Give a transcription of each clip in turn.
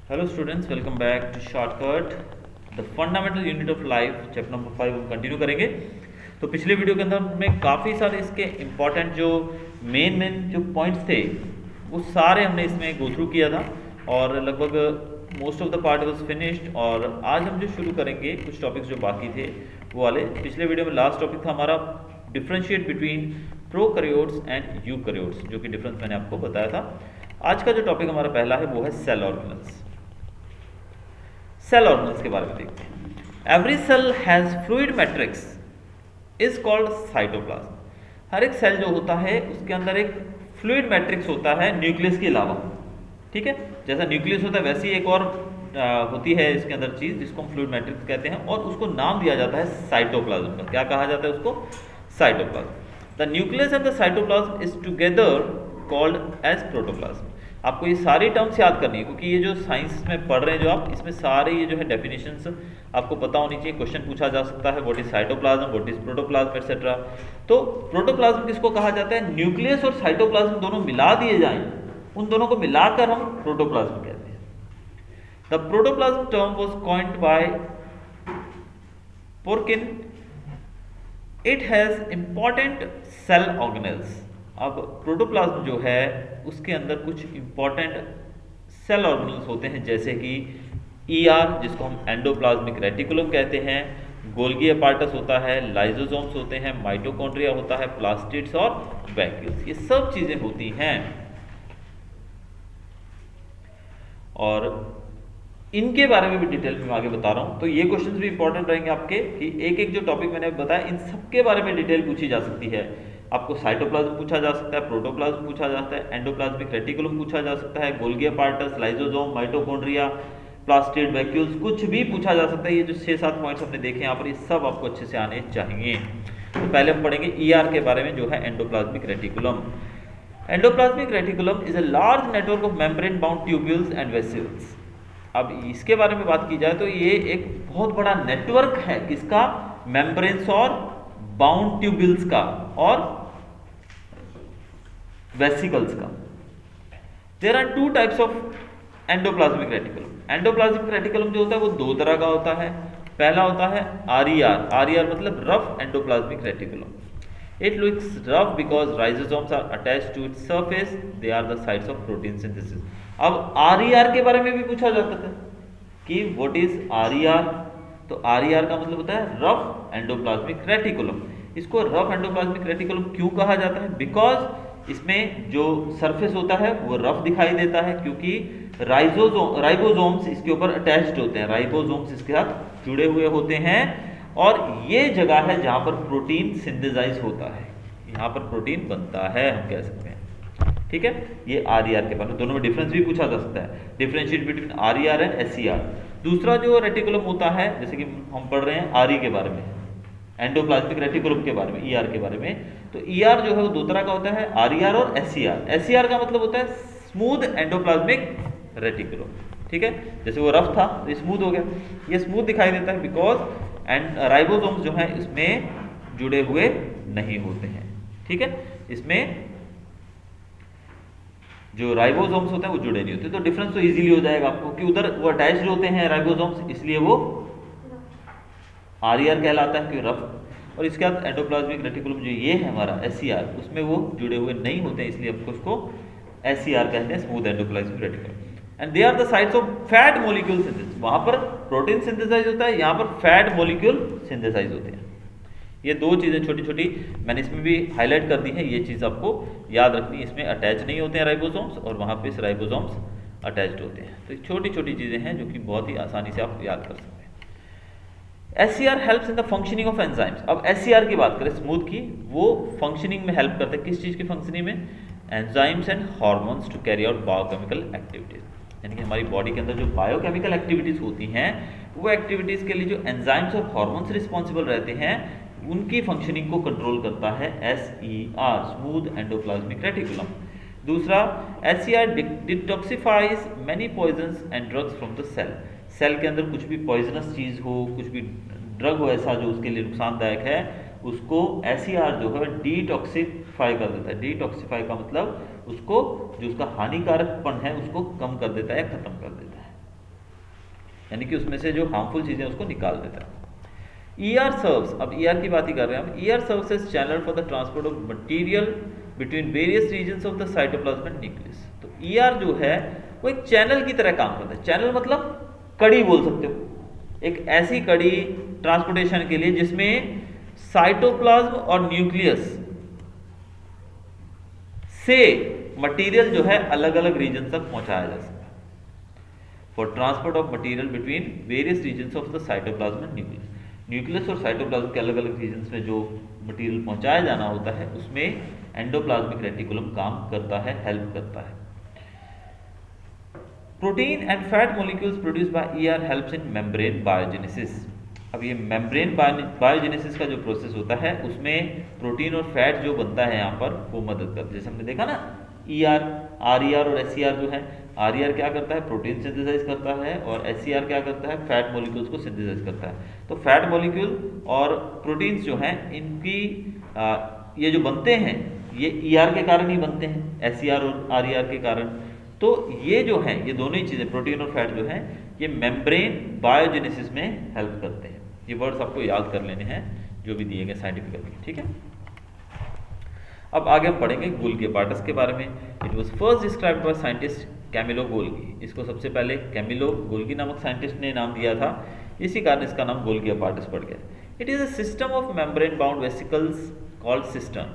Hello students, welcome back to shortcut the fundamental unit of life chapter number 5 हम continue करेंगे। तो पिछले video के अंदर में काफ़ी सारे इसके इम्पॉर्टेंट जो मेन जो पॉइंट्स थे वो सारे हमने इसमें गो थ्रू किया था और लगभग most of the part was finished. और आज हम जो शुरू करेंगे कुछ टॉपिक्स जो बाकी थे वो वाले। पिछले वीडियो में लास्ट टॉपिक था हमारा differentiate between prokaryotes and eukaryotes, जो कि डिफरेंस मैंने आपको बताया था। आज का जो टॉपिक हमारा पहला है वो है सेल ऑर्गेनल्स। सेल ऑर्गेनल्स के बारे में देखते हैं। Every cell has fluid matrix is called cytoplasm. हर एक सेल जो होता है उसके अंदर एक फ्लूइड मैट्रिक्स होता है न्यूक्लियस के अलावा। ठीक है, जैसा न्यूक्लियस होता है वैसी एक और होती है इसके अंदर चीज जिसको हम फ्लूइड मैट्रिक्स कहते हैं, और उसको नाम दिया जाता है साइटोप्लाज्म का। क्या कहा जाता है उसको? Cytoplasm. The nucleus and the cytoplasm is together called as protoplasm. आपको ये सारी टर्म्स याद करनी है क्योंकि ये जो साइंस में पढ़ रहे हैं जो आप, इसमें सारे ये जो है डेफिनेशंस आपको पता होनी चाहिए। क्वेश्चन पूछा जा सकता है what is cytoplasm, what is protoplasm etcetera. तो प्रोटोप्लाज्म किसको कहा जाता है? न्यूक्लियस और साइटोप्लाज्म दोनों मिला दिए जाएं, उन दोनों को मिलाकर हम प्रोटोप्लाज्म कहते हैं। The protoplasm term was coined by Purkinje. It has important cell organelles. अब प्रोटोप्लाज्म जो है उसके अंदर कुछ इंपॉर्टेंट सेल ऑर्गेनल्स होते हैं, जैसे कि ईआर जिसको हम एंडोप्लाज्मिक रेटिकुलम कहते हैं, गोल्गी अपार्टस होता है, लाइसोसोम्स होते हैं, माइटोकॉन्ड्रिया होता है, प्लास्टिड्स और वैक्यूल्स, ये सब चीजें होती हैं। और इनके बारे में भी डिटेल में आगे बता रहा हूं। तो ये क्वेश्चंस भी इंपॉर्टेंट रहेंगे आपके कि एक एक जो टॉपिक मैंने बताया इन सबके बारे में डिटेल पूछी जा सकती है। आपको साइटोप्लाज्म पूछा जा सकता है, प्रोटोप्लाज्म पूछा जा सकता है, एंडोप्लाज्मिक रेटिकुलम पूछा जा सकता है, Golgi apparatus, lysosome, mitochondria, plastid, vacuoles, कुछ भी पूछा जा सकता है। ये जो 6-7 पॉइंट्स हमने देखे यहाँ पर, ये सब आपको अच्छे से आने चाहिए। तो पहले हम पढ़ेंगे ईआर के बारे में, जो है endoplasmic reticulum. Endoplasmic reticulum is a large network of membrane bound tubules and vesicles. अब इसके बारे में बात की जाए तो ये एक बहुत बड़ा नेटवर्क है किसका? मेम्ब्रेन्स और बाउंड ट्यूब्यूल्स का और वेसिकल्स का। There are 2 types of endoplasmic reticulum. Endoplasmic reticulum जो होता है वो 2 तरह का होता है। पहला होता है आरईआर। आरईआर मतलब rough endoplasmic reticulum. It looks rough because ribosomes are attached to its surface. They are the sites of protein synthesis. अब RER के बारे में भी पूछा जा सकता है कि what is RER? तो RER का मतलब होता है रफ एंडोप्लाज्मिक रेटिकुलम। इसको रफ एंडोप्लाज्मिक रेटिकुलम क्यों कहा जाता है? बिकॉज इसमें जो सरफेस होता है वो रफ दिखाई देता है क्योंकि राइबोसोम्स इसके ऊपर अटैच्ड होते हैं, राइबोसोम्स इसके साथ जुड़े हुए होते हैं, और ये जगह है जहां पर प्रोटीन सिंथेसाइज होता है, यहां पर प्रोटीन बनता है, हम कह सकते हैं। ठीक है, ये आरईआर के बारे में। दोनों में डिफरेंस भी पूछा जा सकता है, differentiate between RER and SER. दूसरा जो रेटिकुलम होता है, जैसे कि हम पढ़ रहे हैं आरई के बारे में, एंडोप्लाज्मिक रेटिकुलम के बारे में, ईआर के बारे में। तो ईआर जो है वो 2 तरह का होता है, आरईआर और एसईआर। एसईआर का मतलब होता है स्मूथ एंडोप्लाज्मिक रेटिकुलम। ठीक है, जैसे वो रफ था तो स्मूथ हो गया, ये स्मूथ दिखाई देता है बिकॉज एंड राइबोसोम्स जो है इसमें जुड़े हुए नहीं होते हैं। ठीक है, इसमें जो राइबोसोम्स होते हैं वो जुड़े नहीं होते। तो डिफरेंस तो इजीली हो जाएगा आपको कि उधर वो अटैच्ड होते हैं राइबोसोम्स, इसलिए वो आरईआर कहलाता है कि रफ। और इसके बाद एंडोप्लाज्मिक रेटिकुलम जो ये है हमारा एसईआर, उसमें वो जुड़े हुए नहीं होते हैं, इसलिए आपको उसको एसईआर कहते हैं, smooth endoplasmic reticulum. And they are the sites of fat molecule synthesis. वहां पर प्रोटीन सिंथेसाइज होता है, यहाँ पर फैट मॉलिक्यूल सिंथेसाइज होते हैं। ये 2 चीजें छोटी छोटी मैंने इसमें भी हाईलाइट कर दी है, ये चीज आपको याद रखनी है। इसमें अटैच नहीं होते हैं राइबोसोम्स और वहां पे राइबोसोम्स अटैच्ड होते हैं। तो छोटी छोटी चीजें हैं जो कि बहुत ही आसानी से आप याद कर सकते हैं। SCR helps in the functioning of enzymes. अब एससीआर की बात करें स्मूथ की, वो फंक्शनिंग में हेल्प करते हैं। किस चीज की फंक्शनिंग में? Enzymes and hormones to carry out biochemical activities. यानी कि हमारी बॉडी के अंदर जो बायोकेमिकल एक्टिविटीज होती हैं वो एक्टिविटीज के लिए जो एंजाइम्स और हार्मोन्स रिस्पॉन्सिबल रहते हैं उनकी फंक्शनिंग को कंट्रोल करता है एसईआर, स्मूथ एंडोप्लाज्मिक रेटिकुलम। दूसरा, SER detoxifies many poisons and drugs from the cell. Cell के अंदर कुछ भी पॉइजनस चीज हो, कुछ भी ड्रग हो ऐसा जो उसके लिए नुकसानदायक है, उसको एसईआर जो है डिटॉक्सिफाई कर देता है। डिटॉक्सिफाई का मतलब उसको जो उसका हानिकारकपन है उसको कम कर देता है, खत्म कर देता है। यानी कि उसमें से जो हार्मफुल चीज़ें उसको निकाल देता है। ER सर्व्स, अब ER की बात ही कर रहे हैं हम। ER serves as channel for the transport of material between various regions of the cytoplasm and nucleus. तो ER जो है वो एक चैनल की तरह काम करता है। चैनल मतलब कड़ी बोल सकते हो, एक ऐसी कड़ी ट्रांसपोर्टेशन के लिए जिसमें साइटोप्लाज्म और न्यूक्लियस से मटेरियल जो है अलग अलग रीजन तक पहुंचाया जा सकता है। For transport of material between various regions of the cytoplasm and nucleus. Nucleus और साइटोप्लाज्म के अलग अलग रीजन्स में जो मटेरियल पहुंचाया जाना होता है उसमें एंडोप्लाज्मिक रेटिकुलम काम करता है, हेल्प करता है। Protein and fat molecules produce by ER helps in membrane biogenesis. अब ये मेम्ब्रेन बायोजेनेसिस का जो प्रोसेस होता है उसमें प्रोटीन और फैट जो बनता है यहाँ पर वो मदद करता है। जैसे हमने देखा ना, ER, RER और SCR जो है, RER क्या करता है, प्रोटीन सिंथेसाइज करता है, और SCR क्या करता है, फैट मॉलिक्यूल्स को सिंथेसाइज करता है। तो फैट मॉलिक्यूल और प्रोटीन्स जो हैं इनकी ये जो बनते हैं ये ER के कारण ही बनते हैं, SCR और RER के कारण। तो ये जो हैं, ये दोनों ही चीज़ें, प्रोटीन और फैट जो हैं, ये मेम्ब्रेन बायोजेनेसिस में हेल्प करते हैं। ये वर्ड्स आपको याद कर लेने हैं जो भी दिए गए साइंटिफिकली, ठीक है। अब आगे हम पढ़ेंगे गोल्गी अपार्टस के बारे में। It was first described by scientist Camillo Golgi. इसको सबसे पहले कैमिलो गोल्गी नामक साइंटिस्ट ने नाम दिया था, इसी कारण इसका नाम गोल्गी अपार्टस पड़ गया। It is a system of membrane bound vesicles called cistern.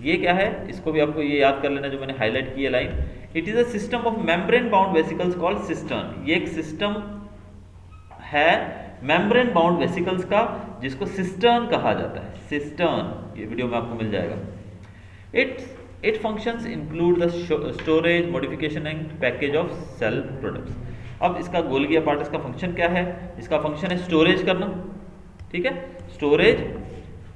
ये क्या है, इसको भी आपको ये याद कर लेना जो मैंने हाईलाइट की है line. It is a system of membrane bound vesicles called cistern. ये एक सिस्टम है मेम्ब्रेन बाउंड वेसिकल्स का जिसको सिस्टर्न कहा जाता है। सिस्टर्न, ये वीडियो में आपको मिल जाएगा। It functions include the storage, modification and package of cell products. अब इसका गोल्गी अपार्टस का फंक्शन क्या है? इसका फंक्शन है स्टोरेज करना, ठीक है, storage,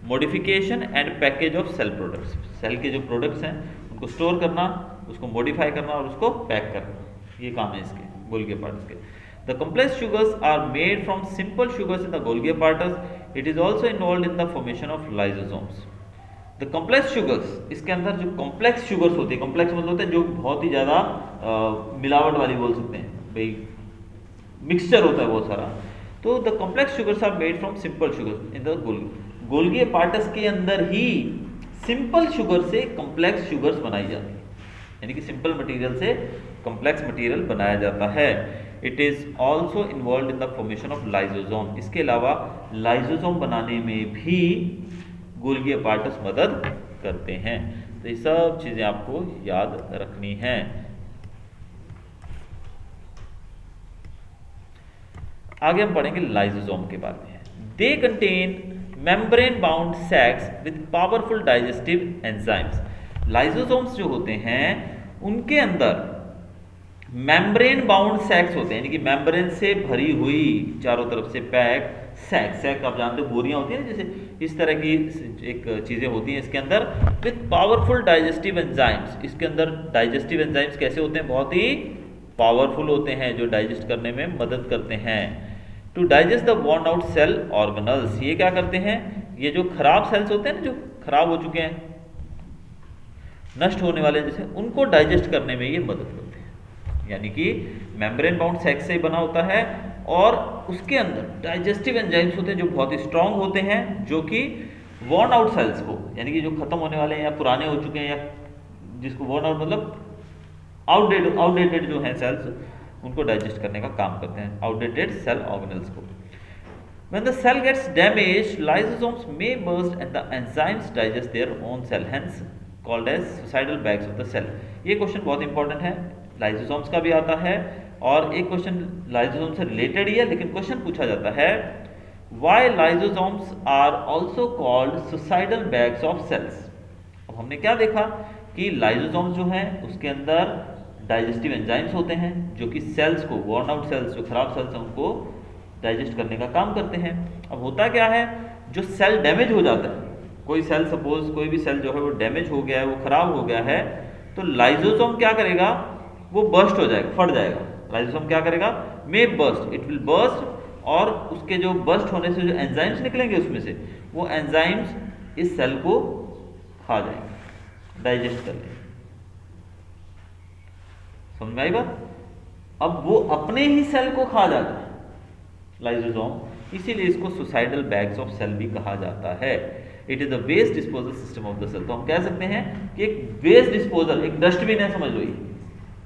modification and package of cell products. Cell के जो प्रोडक्ट्स हैं उनको स्टोर करना, उसको मॉडिफाई करना और उसको पैक करना, ये काम है इसके गोल्गी अपार्टस के। The complex sugars are made from simple sugars in the Golgi apparatus. It is also involved in the formation of lysosomes. The complex sugars, इसके अंदर जो complex sugars होती है, complex मतलब होता है जो बहुत ही ज़्यादा मिलावट वाली बोल सकते हैं, भाई मिक्सचर होता है बहुत सारा। तो the complex sugars are made from simple sugars in the Golgi। Golgi apparatus के अंदर ही सिंपल शुगर से कॉम्प्लेक्स शुगर्स बनाई जाती है, यानी कि सिंपल मटेरियल से कॉम्प्लेक्स मटेरियल बनाया जाता है। It is also involve in the formation of lysosome. इसके अलावा लाइजोसोम बनाने में भी गोल्गी अपार्टस मदद करते हैं। तो ये सब चीज़ें आपको याद रखनी हैं। आगे हम पढ़ेंगे लाइजोसोम के बारे में। They contain membrane bound sacs with powerful digestive enzymes. Lysosomes जो होते हैं उनके अंदर मेम्ब्रेन बाउंड सैक्स होते हैं, यानी कि मेम्ब्रेन से भरी हुई चारों तरफ से पैक सैक आप जानते हो बोरियां होती हैं, जैसे इस तरह की एक चीज़ें होती हैं इसके अंदर, विद पावरफुल डाइजेस्टिव एंजाइम्स। इसके अंदर डाइजेस्टिव एंजाइम्स कैसे होते हैं? बहुत ही पावरफुल होते हैं, जो डाइजेस्ट करने में मदद करते हैं। To digest the worn out cell organelles. ये क्या करते हैं? ये जो खराब सेल्स होते हैं ना, जो खराब हो चुके हैं, नष्ट होने वाले जैसे, उनको डाइजेस्ट करने में ये मदद करते हैं। यानी कि मेम्ब्रेन बाउंड सैक से ही बना होता है और उसके अंदर डाइजेस्टिव एंजाइम्स होते हैं जो बहुत ही स्ट्रांग होते हैं, जो कि वॉर्न आउट सेल्स को, यानी कि जो खत्म होने वाले हैं या पुराने हो चुके हैं, या जिसको वॉर्न आउट मतलब आउटडेटेड जो हैं सेल्स, उनको डाइजेस्ट करने का काम करते हैं, आउटडेटेड सेल ऑर्गेनल्स को। When the cell gets damaged, lysosomes may burst and the enzymes digest their own cell, hence called as suicidal bags of the cell। ये क्वेश्चन बहुत इंपॉर्टेंट है, लाइसोसोम्स का भी आता है और एक क्वेश्चन लाइसोसोम से रिलेटेड ही है, लेकिन क्वेश्चन पूछा जाता है why lysosomes are also called suicidal bags of cells. अब हमने क्या देखा कि लाइसोसोम्स जो हैं उसके अंदर डाइजेस्टिव एंजाइम्स होते हैं जो कि सेल्स को, वॉर्न आउट सेल्स, जो खराब सेल्स हैं उनको डाइजेस्ट करने का काम करते हैं। अब होता क्या है, जो सेल डैमेज हो जाता है, कोई सेल सपोज कोई भी सेल जो है वो डैमेज हो गया है, वो खराब हो गया है, तो लाइसोसोम क्या करेगा, वो बर्स्ट हो जाएगा, फट जाएगा। लाइसोसोम क्या करेगा, मे बर्स्ट, इट विल बर्स्ट, और उसके जो बर्स्ट होने से जो एंजाइम्स निकलेंगे उसमें से, वो एंजाइम्स इस सेल को खा जाएंगे, डाइजेस्ट कर लेंगे। समझ में आई बात? अब वो अपने ही सेल को खा जाता है, लाइसोसोम, इसीलिए इसको सुसाइडल बैग्स ऑफ सेल भी कहा जाता है। It is the waste disposal system of the cell. तो हम कह सकते हैं कि एक वेस्ट डिस्पोजल, एक डस्टबिन है समझ लो ये,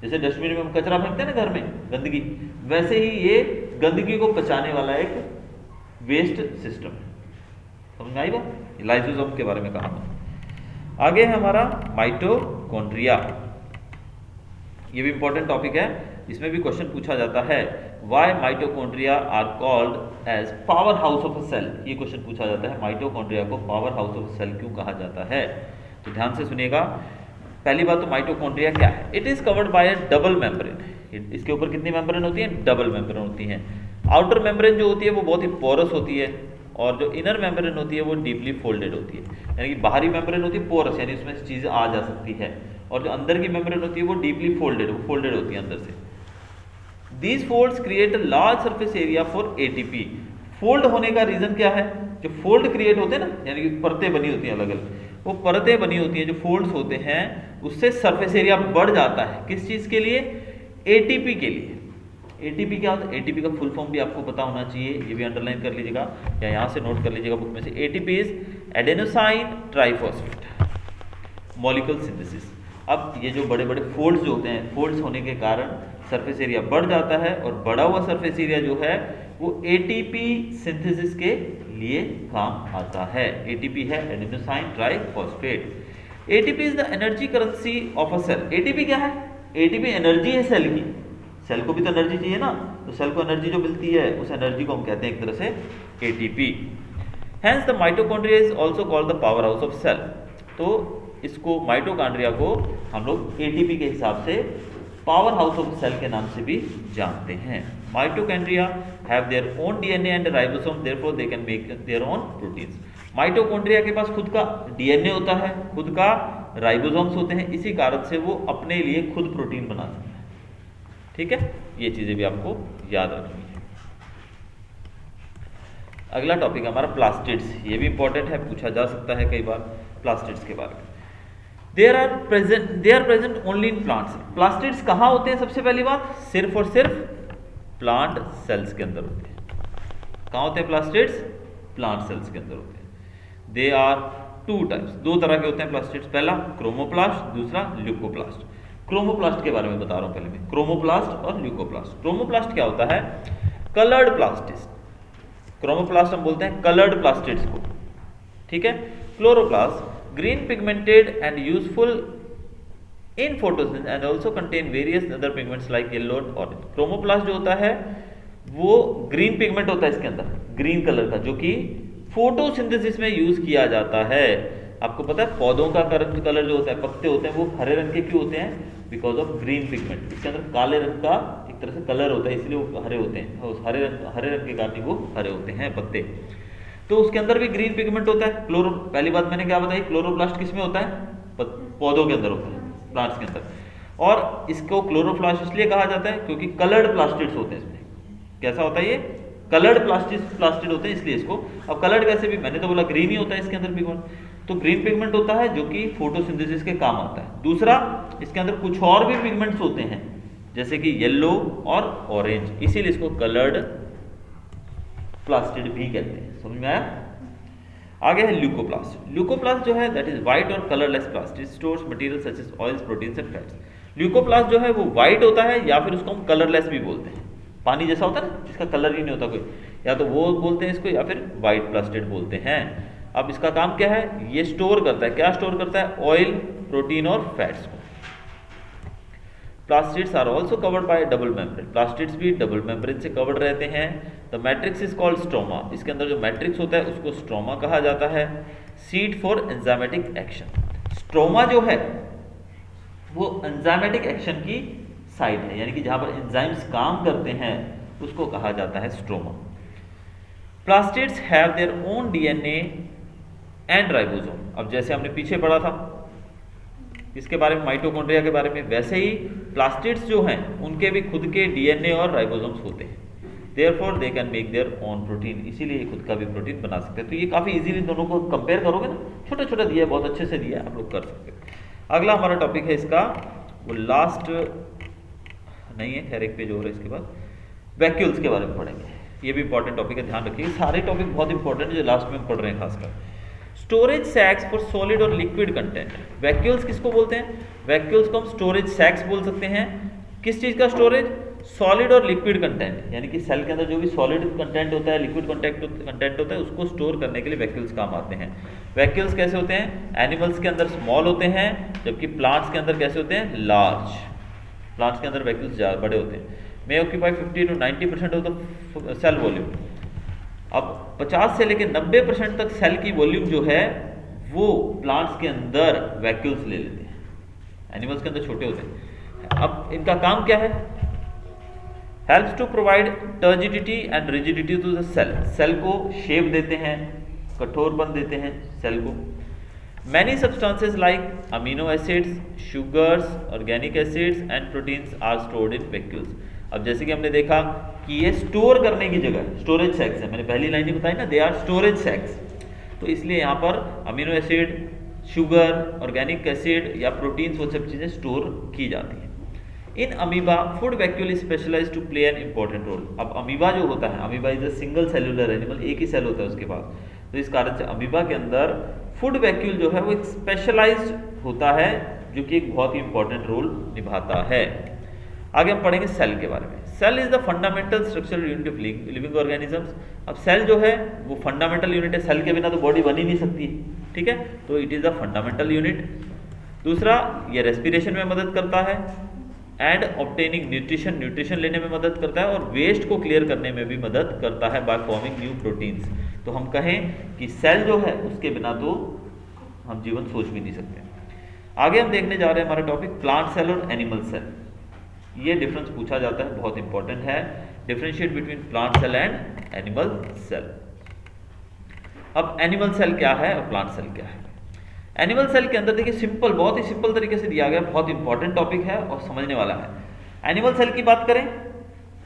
जैसे डस्टबिन में हम कचरा फेंकते हैं ना घर में, गंदगी, वैसे ही ये गंदगी को पचाने वाला एक वेस्ट सिस्टम है। समझ में आई बात? लाइसोसोम के बारे में कहा था। आगे है हमारा माइटोकॉन्ड्रिया। ये भी इंपॉर्टेंट टॉपिक है, इसमें भी क्वेश्चन पूछा जाता है, why mitochondria are called as power house of a cell. ये क्वेश्चन पूछा जाता है, माइटोकॉन्ड्रिया को power house of a cell क्यों कहा जाता है। तो ध्यान से सुनिएगा। पहली बात तो माइटोकॉन्ड्रिया क्या है। It is covered by a double membrane. इसके ऊपर कितनी मेम्ब्रेन होती है? डबल मेम्ब्रेन होती है। आउटर मेम्ब्रेन जो होती है वो बहुत ही पोरस होती है, और जो इनर मेम्ब्रेन होती है वो डीपली फोल्डेड होती है। यानी कि बाहरी मेम्ब्रेन होती है पोरस, यानी उसमें चीज़ें आ जा सकती है, और जो अंदर की मेम्ब्रेन होती है वो डीपली फोल्डेड, वो फोल्डेड होती है अंदर से। These folds create a large surface area for ATP. Fold होने का रीजन क्या है? जो फोल्ड क्रिएट होते हैं ना, यानी कि परतें बनी होती हैं अलग अलग, वो परतें बनी होती हैं, जो फोल्ड्स होते हैं, उससे सरफेस एरिया बढ़ जाता है। किस चीज़ के लिए? एटीपी के लिए। एटीपी क्या होता है? एटीपी का फुल फॉर्म भी आपको पता होना चाहिए, ये भी अंडरलाइन कर लीजिएगा या यहाँ से नोट कर लीजिएगा बुक में से। ATP is adenosine triphosphate molecule synthesis. अब ये जो बड़े बड़े फोल्ड्स जो होते हैं, फोल्ड्स होने के कारण सरफेस एरिया बढ़ जाता है, और बढ़ा हुआ सरफेस एरिया जो है वो एटीपी सिंथेसिस के लिए काम आता है। एटीपी है adenosine triphosphate. ATP is the energy currency of a cell. ATP क्या है? एटीपी एनर्जी है सेल की। सेल को भी तो एनर्जी चाहिए ना, तो सेल को एनर्जी जो मिलती है उस एनर्जी को हम कहते हैं एक तरह से ATP. Hence the mitochondria is also called the power house of cell. तो इसको माइटोकॉन्ड्रिया को हम लोग एटीपी के हिसाब से पावर हाउस ऑफ सेल के नाम से भी जानते हैं। Mitochondria have their own DNA and ribosome, therefore they can make their own proteins. Mitochondria के पास खुद का डीएनए होता है, खुद का राइबोसोम्स होते हैं, इसी कारण से वो अपने लिए खुद प्रोटीन बना सकते हैं। ठीक है, ये चीजें भी आपको याद रखनी है। अगला टॉपिक हमारा प्लास्टिड्स। ये भी इंपॉर्टेंट है, पूछा जा सकता है कई बार प्लास्टिड्स के बारे में। They are present only in plants. Plastids कहाँ होते हैं? सबसे पहली बात, सिर्फ और सिर्फ प्लांट सेल्स के अंदर होते हैं। कहाँ होते हैं प्लास्टिड्स? प्लांट सेल्स के अंदर होते हैं। दे आर टू टाइप्स, दो तरह के होते हैं प्लास्टिड्स। पहला क्रोमोप्लास्ट, दूसरा ल्यूकोप्लास्ट। क्रोमोप्लास्ट के बारे में बता रहा हूं पहले मैं, क्रोमोप्लास्ट और ल्यूकोप्लास्ट। क्रोमोप्लास्ट क्या होता है? Coloured plastids. क्रोमोप्लास्ट हम बोलते हैं कलर्ड प्लास्टिड्स को, ठीक है। Chloroplast green pigmented and useful in photosynthesis and also contain various other pigments like yellow और ऑरेंज। क्रोमोप्लास्ट जो होता है वो ग्रीन पिगमेंट होता है इसके अंदर, ग्रीन कलर का, जो कि फोटोसिंथेसिस में यूज किया जाता है। आपको पता है पौधों का कलर जो होता है, पत्ते होते हैं, वो हरे रंग के क्यों होते हैं? Because of green pigment. इसके अंदर काले रंग का एक तरह से कलर होता है, इसलिए वो हरे होते हैं। उस हरे रंग के कारण वो हरे होते हैं पत्ते। तो उसके अंदर भी ग्रीन पिगमेंट होता है। पहली बात मैंने क्या बताई, क्लोरोप्लास्ट किसमें होता है? पौधों के अंदर होता है, प्लांट्स के अंदर। और इसको क्लोरोप्लास्ट इसलिए कहा जाता है क्योंकि कलर्ड प्लास्टिड्स होते हैं इसमें। कैसा होता है ये? कलर्ड प्लास्टिड होते हैं, इसलिए इसको। अब कलर्ड वैसे भी मैंने तो बोला ग्रीन ही होता है इसके अंदर पिगमेंट, तो ग्रीन पिगमेंट होता है जो कि फोटोसिंथेसिस के काम आता है। दूसरा, इसके अंदर कुछ और भी पिगमेंट्स होते हैं जैसे कि येलो और ऑरेंज, इसीलिए इसको कलर्ड प्लास्टिड भी कहते हैं। समझ में आया? आगे है ल्यूकोप्लास्ट। ल्यूकोप्लास्ट जो है दैट इज व्हाइट और colourless plastid, stores material such as oils, proteins and fats. Leucoplast जो है वो व्हाइट होता है, या फिर उसको हम कलरलेस भी बोलते हैं। पानी जैसा होता है ना, जिसका कलर ही नहीं होता कोई, या तो वो बोलते हैं इसको, या फिर व्हाइट प्लास्टिड बोलते हैं। अब इसका काम क्या है? ये स्टोर करता है, क्या स्टोर करता है? ऑयल, प्रोटीन और फैट्स को। Plastids are also covered by double membrane. Plastids भी डबल मेम्ब्रेन से कवर्ड रहते हैं। The matrix is called stroma. इसके अंदर जो मैट्रिक्स होता है उसको स्ट्रोमा कहा जाता है। Seat for enzymatic action. Stroma जो है वो एंजाइमेटिक एक्शन की साइट है, यानी कि जहां पर एंजाइम्स काम करते हैं उसको कहा जाता है stroma. Plastids have their own DNA and ribosome. अब जैसे हमने पीछे पढ़ा था इसके बारे में, माइटोकॉन्ड्रिया के बारे में, वैसे ही प्लास्टिड्स जो हैं उनके भी खुद के डीएनए और राइबोसोम्स होते हैं। Therefore they can make their own protein, इसीलिए ये खुद का भी प्रोटीन बना सकते हैं। तो ये काफ़ी इजीली दोनों को कंपेयर करोगे ना, छोटा छोटा दिया है, बहुत अच्छे से दिया है, आप लोग कर सकते हैं। अगला हमारा टॉपिक है इसका, वो लास्ट नहीं है, खैर एक पेज और है इसके बाद, वैक्यूल्स के बारे में पढ़ेंगे। ये भी इंपॉर्टेंट टॉपिक है, ध्यान रखिए। सारे टॉपिक बहुत इंपॉर्टेंट है जो लास्ट में हम पढ़ रहे हैं खासकर। स्टोरेज सैक्स फॉर सॉलिड और लिक्विड कंटेंट। वैक्यूल्स किसको बोलते हैं? वैक्यूल्स को हम स्टोरेज सैक्स बोल सकते हैं। किस चीज़ का स्टोरेज? सॉलिड और लिक्विड कंटेंट, यानी कि सेल के अंदर जो भी सॉलिड कंटेंट होता है, लिक्विड कंटेंट होता है, उसको स्टोर करने के लिए वैक्यूल्स काम आते हैं। वैक्यूल्स कैसे होते हैं? एनिमल्स के अंदर स्मॉल होते हैं, जबकि प्लांट्स के अंदर कैसे होते हैं? लार्ज। प्लांट्स के अंदर वैक्यूल्स ज़्यादा बड़े होते हैं। May occupy 50 to 90% of the cell volume. अब 50 से लेकर 90% तक सेल की वॉल्यूम जो है वो प्लांट्स के अंदर वैक्यूल्स ले लेते हैं, एनिमल्स के अंदर छोटे होते हैं। अब इनका काम क्या है? Helps to provide turgidity and rigidity to the cell. Cell को शेप देते हैं, कठोरपन देते हैं सेल को। Many substances like amino acids, sugars, organic acids and proteins are stored in vacuoles. अब जैसे कि हमने देखा कि ये स्टोर करने की जगह स्टोरेज सैक्स है, मैंने पहली लाइन ही बताई ना, दे आर स्टोरेज सैक्स। तो इसलिए यहाँ पर amino acid, sugar, organic acid या प्रोटीन्स, वो सब चीज़ें स्टोर की जाती हैं। In amoeba food vacuole is specialise to play an important role. अब अमीबा जो होता है, amoeba is a single cellular animal, एक ही सेल होता है उसके पास, तो इस कारण से अमीबा के अंदर फूड वैक्यूल जो है वो एक स्पेशलाइज्ड होता है, जो कि एक बहुत ही इंपॉर्टेंट रोल निभाता है। आगे हम पढ़ेंगे सेल के बारे में। Cell is the fundamental structural unit of living organisms. अब सेल जो है वो फंडामेंटल यूनिट है, सेल के बिना तो बॉडी बन ही नहीं सकती, ठीक है, तो it is the fundamental unit. दूसरा, ये रेस्पिरेशन में मदद करता है एंड ऑब्टेनिंग न्यूट्रिशन, न्यूट्रिशन लेने में मदद करता है, और वेस्ट को क्लियर करने में भी मदद करता है बाय फॉर्मिंग न्यू प्रोटीन्स। तो हम कहें कि सेल जो है उसके बिना तो हम जीवन सोच भी नहीं सकते। आगे हम देखने जा रहे हैं हमारा टॉपिक प्लांट सेल और एनिमल सेल। ये डिफरेंस पूछा जाता है, बहुत इंपॉर्टेंट है। Differentiate between plant cell and animal cell. अब एनिमल सेल क्या है और प्लांट सेल क्या है? एनिमल सेल के अंदर देखिए सिंपल, बहुत ही सिंपल तरीके से दिया गया, बहुत इंपॉर्टेंट टॉपिक है और समझने वाला है। एनिमल सेल की बात करें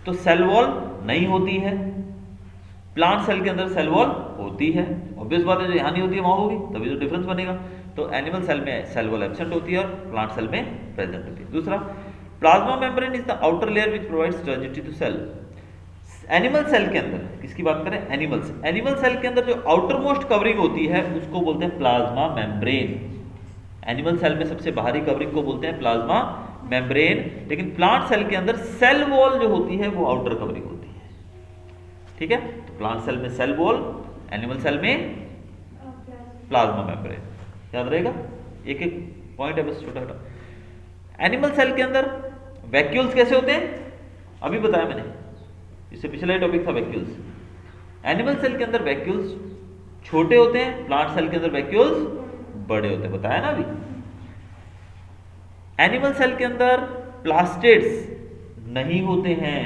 तो सेल वॉल नहीं होती है, प्लांट सेल के अंदर सेल वॉल होती है। ऑब्वियस बात है, जो यहाँ नहीं होती है वहाँ होगी, तभी तो डिफरेंस बनेगा। तो एनिमल सेल में सेल वॉल एब्सेंट होती है और प्लांट सेल में प्रेजेंट होती है। दूसरा, plasma membrane is the outer layer which provides turgidity to cell. Animal cell के अंदर, किसकी बात करें? एनिमल्स। एनिमल सेल के अंदर जो आउटर मोस्ट कवरिंग होती है उसको बोलते हैं प्लाज्मा मेम्ब्रेन। एनिमल सेल में सबसे बाहरी कवरिंग को बोलते हैं प्लाज्मा मेम्ब्रेन, लेकिन प्लांट सेल के अंदर सेल वॉल जो होती है वो आउटर कवरिंग होती है, ठीक है। तो प्लांट सेल में सेल वॉल, एनिमल सेल में प्लाज्मा मेम्ब्रेन, याद रहेगा, एक एक पॉइंट है बस छोटा छोटा। एनिमल सेल के अंदर वैक्यूल्स कैसे होते हैं? अभी बताया मैंने, इससे पिछला ही टॉपिक था वैक्यूल्स। एनिमल सेल के अंदर वैक्यूल्स छोटे होते हैं, प्लांट सेल के अंदर वैक्यूल्स बड़े होते हैं, बताया ना अभी। एनिमल सेल के अंदर प्लास्टिड्स नहीं होते हैं,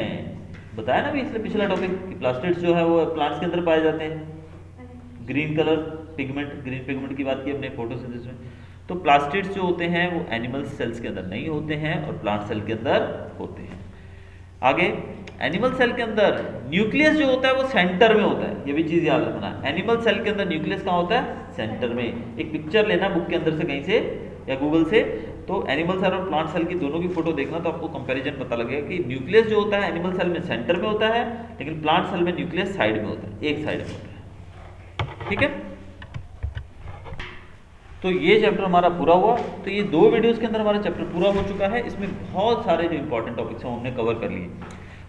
बताया ना अभी, इसलिए पिछला टॉपिक कि प्लास्टिड्स जो है वो प्लांट्स के अंदर पाए जाते हैं। Green colour pigment, green pigment की बात की अपने फोटोसिंथेसिस में। तो प्लास्टिड्स जो होते हैं वो एनिमल सेल्स के अंदर नहीं होते हैं और प्लांट सेल के अंदर होते हैं। आगे, एनिमल सेल के अंदर न्यूक्लियस जो होता है वो सेंटर में होता है, ये भी चीज़ याद रखना। एनिमल सेल के अंदर न्यूक्लियस कहाँ होता है? सेंटर में। एक पिक्चर लेना बुक के अंदर से कहीं से या गूगल से, तो एनिमल सेल और प्लांट सेल की दोनों की फोटो देखना, तो आपको कंपैरिजन पता लगेगा कि न्यूक्लियस जो होता है एनिमल सेल में सेंटर में होता है, लेकिन प्लांट सेल में न्यूक्लियस साइड में होता है, एक साइड में होता है, ठीक है। तो ये चैप्टर हमारा पूरा हुआ। तो ये 2 वीडियोस के अंदर हमारा चैप्टर पूरा हो चुका है। इसमें बहुत सारे जो इंपॉर्टेंट टॉपिक्स हैं हमने कवर कर लिए।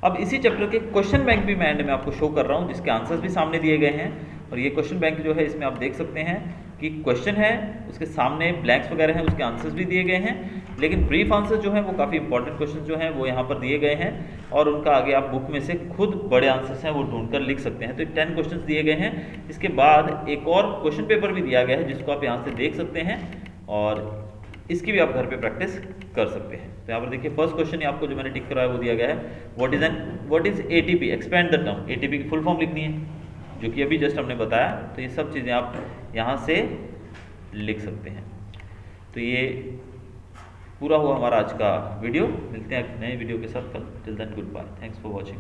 अब इसी चैप्टर के क्वेश्चन बैंक भी मैं एंड में आपको शो कर रहा हूँ, जिसके आंसर्स भी सामने दिए गए हैं। और ये क्वेश्चन बैंक जो है इसमें आप देख सकते हैं कि क्वेश्चन है, उसके सामने ब्लैंक्स वगैरह हैं, उसके आंसर्स भी दिए गए हैं, लेकिन ब्रीफ आंसर जो हैं वो काफ़ी इंपॉर्टेंट क्वेश्चन जो हैं वो यहाँ पर दिए गए हैं, और उनका आगे आप बुक में से खुद बड़े आंसर्स हैं वो ढूंढकर लिख सकते हैं। तो 10 क्वेश्चन दिए गए हैं। इसके बाद एक और क्वेश्चन पेपर भी दिया गया है जिसको आप यहाँ से देख सकते हैं, और इसकी भी आप घर पे प्रैक्टिस कर सकते हैं। तो यहाँ पर देखिए फर्स्ट क्वेश्चन ही आपको जो मैंने टिक कराया वो दिया गया है, what is ATP, expand the term. ATP की फुल फॉर्म लिखनी है, जो कि अभी जस्ट हमने बताया। तो ये सब चीज़ें आप यहाँ से लिख सकते हैं। तो ये पूरा हुआ हमारा आज का वीडियो। मिलते हैं नए वीडियो के साथ कल। Till then good bye, thanks for watching.